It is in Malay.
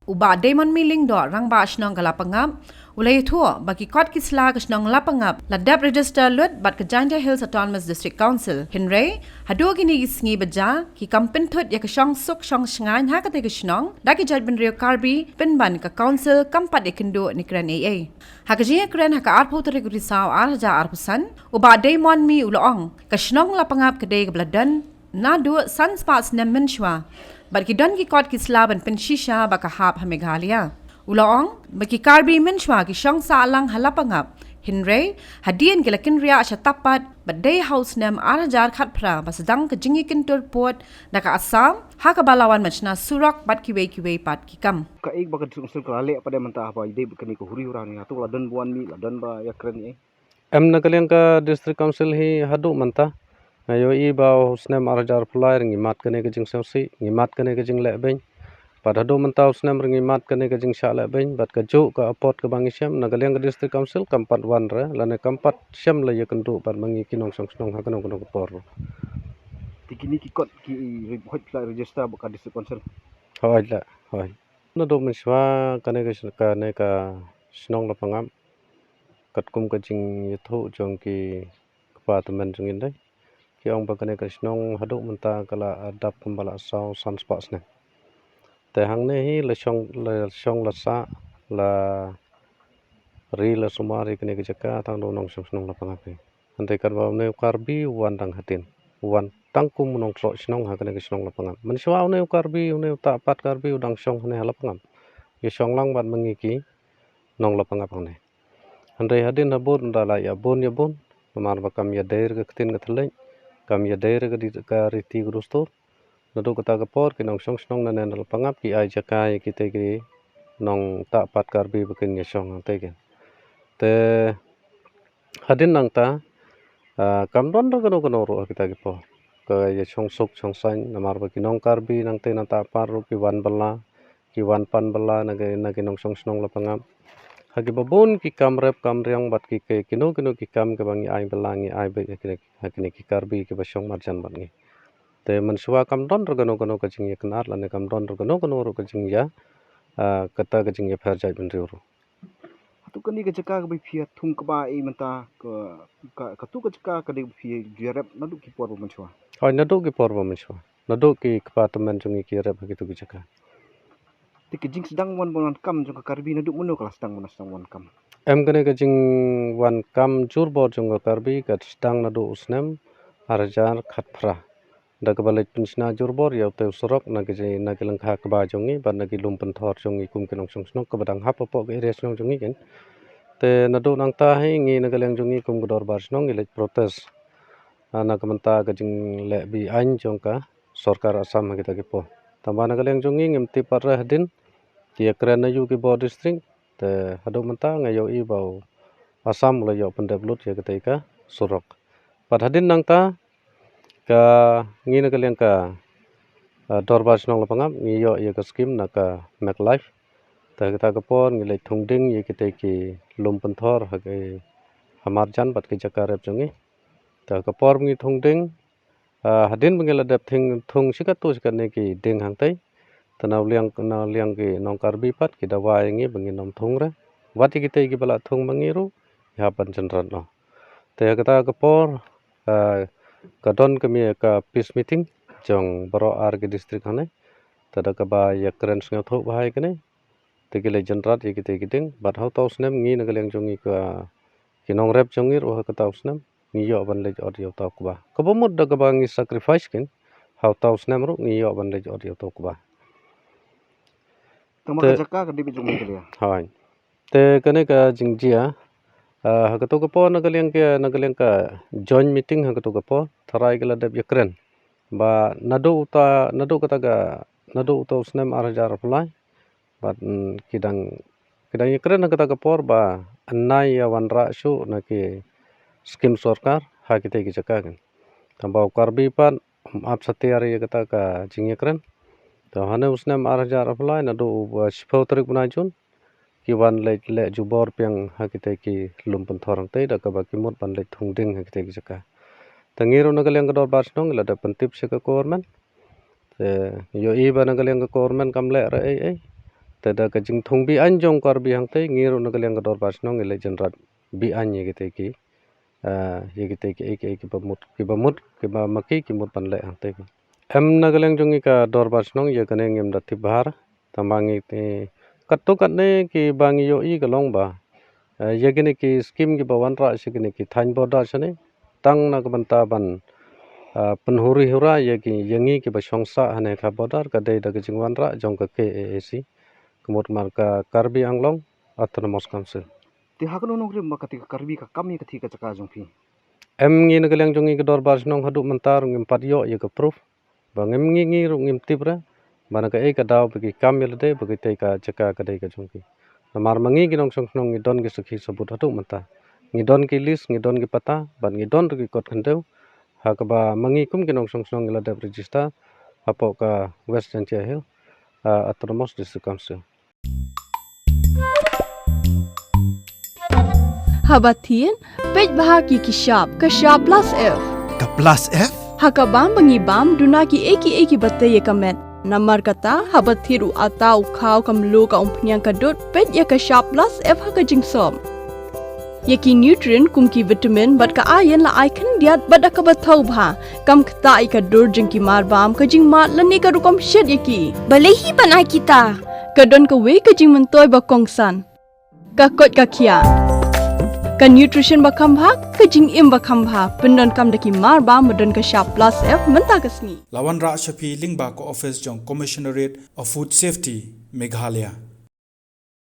Uba Damon Miling do rang ba asnong galapangap. Ulay ito, bagi kot kisla kasnong lapangap, ladap register lut bat ke Janja Hills Autonomous District Council. Henry, hado gini gisngi baja, ki kampin tut ya kasyong suk syong syangan ha kate kasnong, daki jad ben rio karbi, ben ban ke council kampat ikindo ni kren AA. Hakajiya kren haka arpo terigu risau arja arpusan, uba Damon mi uloong, kasnong lapangap kedai kebladan, nado san spots nem menshwa. Bagi don ki kot ki slaban pen shisha baka hap ha Meghalaya. Uloong, bagi karbi menshwa ki syong salang halapangap. Hinre, hadian ki lakin ria asya tapat, badai house nem arajar khatpra basadang ke jingi kintur port, daka asam, haka balawan machna surak bat kiwe pat ki kam. Ka ik baka sungsul kalale pada mentah apa ide kani ko huri urang ni atu ladan buan mi ladan ba ya kren ni. Nakaliang ka district council hi hadu manta. Ngayo i ba husnem arajar pulai ngimat kene ke jing sausi, ngimat kene ke jing lebeng. Pad hadu manta husnem ngimat kene ke jing syak lebeng, bat ka juk ka apot ke bangi syam nakaliang ka district council kampat wan re, lane kampat syam la ya kendu pat mangi kinong song snong ha kenong kenong por. Tikini ki kot ki hot fly register baka district council. Hoi la, hoi. Nadu menswa kene ka snong la pangam. Kat kum ka jing yathu jong ki department jong indai. Ki ong bakane krisnong haduk menta kala adap kembala saw sunspots ne. Te hang ne hi le syong la sa la ri la sumari kene ke jaka tang do nong snong la pangapi. Ante kan ba ne karbi wan dang hatin. Wan tang kum nong tro snong ha kene ke snong la pangam. Men swa ne karbi ne ta pat karbi udang syong ne hala pangam. Ye syong lang bat mengiki nong la pangap ne. Ante hadin habun dala ya bun Pemar bakam ya dair ke ketin ke teleng. Kam ya daerah ke riti gurustur nado kata kapor ki nong song snong na nel pangap ki ai jakai kita ki nong tak pat karbi bikin ya song te ke te hadin nang ta kam don ro kono ro kita ki po ke ya song sok song san namar baki nong karbi nang te na tak par ro ki wan bala ki wan pan bala na ki nong song snong la pangap hagi babon ki kam rep kam riang bat ki ke kino ki kam ke bangi ai belangi ai be hakini ki karbi ki basong marjan bat ngi te mensua kam don rogono ka jing ya kenar lane kam don rogono ro ka jing ya kata ka jing ya pher jai ben ru Atu kani ke jaka ke bi thung ke ba i mentah ka tu ke jaka ke di fi gerep nadu ki por mensua. oi nadu ki porbo mensua nadu ki department jong ki rep ki tu ki jaka Tik jing sedang wan kam jong ka karbi nadu muno kala sedang wan kam. Kene ka jing wan kam jur bor jong ka karbi ka stang nadu usnem arjar khatphra da ka balai pinsna jurbor ya te sorok na ke lengkha ka ba jongi ban na ki lumpen thor jongi kum ke nong song snok ka badang hap po ke res nong jongi ken te na do nang ta hi ngi na galeng jongi kum godor bar snong ilek protes na ka menta ka jing le bi ain jong ka sarkar asam kita ki po tamba na galeng jongi ngem ti par hadin ki kren na yu ki bo district te hado menta ngayo i bau asam lo yo pendeblut ya ketika sorok pat hadin nang ta ka ngi na kaleng ka dorba snong la pangam ngi yo ye ka skim na ka make life ta kita ka por ngi le thungding ye kite ki lumpen thor ha ke hamar jan bat ke jaka rep jongi ta ka por ngi thungding hadin bengela dap thung sikat tu sikat ne ki ding hang tai tanaw liang ki nong karbi pat ki dawa ngi bengi nom thung re wati kite ki bala thung mangiru ya pan chandran no te kata ka por kadon kami ka peace meeting jong baro ar ke district hane tada ka ba ya kren snga tho bahai kene tegile jenrat ye kite kiting bat hau taus nem ngi nagaleng jongi ka kinong rep jongir o ka taus nem ngi yo ban le jor yo taw ka ba ka bomut da ka ba ngi sacrifice kin hau taus nem ru ngi yo ban le jor yo taw ka ba Tama ka jaka ke di jong ke ya. hai te kene ka jingjia hakato ka po nagaleng ka joint meeting hakato ka po tharai gala deb yakren ba nado uta usnem arjar pulai bat kidang yakren kata ka por ba annai ya wanra shu na ki skim sarkar ha kite ki jaka kan tambau karbi pan ap satiari kata ka jing yakren to hane usnem arjar pulai nado shpau tarik bunajun ki wan le jubor piang ha kite ki lumpen thorang te da ka ba ki mot ban le thungding ha kite ki jaka tangiro nagaleng ka dor bas nong la da pentip se ka kormen te yo i ba nagaleng ka kormen kam le ra ai tada ka jing thong bi an jong kar bi hang te ngiro na kaleng ka dor bas nong ele jenrat bi an ye gete ki ek bamut ki ba maki ki mut pan le hang te em na kaleng jong ka dor bas nong ye kaneng em dat bahar tambangi te kato katne ki bangi yo I kalong ba ye gene ki scheme ki bawan ra se gene ki thain boda sane tang na ka banta ban penhuri hura ye ki yengi ki ba songsa hane ka bodar ka dei da ka jingwan ra jong ka KAAC kemut marka Karbi Anglong Autonomous Council ti hakno nong rim makati ka karbi ka kami ka thi ka chaka jong phi em ngi na kaleng jong ki dor bas nong hadu mentar ngim pat yo ye ka proof ba ngim ngi ru ngim tibra bana ka ka daw bagi kamil de bagi te ka chaka ka dei ka jong ki mar mangi ki nong song nong ngi don ki sukhi sabut hadu menta ngi don ki list ngi don ki pata ban ngi don ru ki kot khandeu ha ka ba mangi kum ki nong song nong la dep register apo ka West Jantia Hill Autonomous District Council Habatin, pej bahagi ki shop, ka shop plus F. Ka plus F? Hakabam bangibam duna ki eki batte ye kamet. Namar kata habathiru atau khau kamlu ka umpnyang kadut pej ye ka shop plus F haka jingsom. Ye ki nutrient kum ki vitamin bat ka ayen la icon diat bat ka bathau bha kam kta I ka dur jing ki mar bam ka jing mat lani ka rukom shed ye ki. Balehi banai kita. Ka don ka we ka jing mentoy ba kongsan. Ka kot ka kia. Ka nutrition ba khambha ka jing im ba khambha pendon kam daki mar ba modon ka shop plus F menta ka sngi Lawan Ra Shafi Lingba ko office jong Commissionerate of Food Safety Meghalaya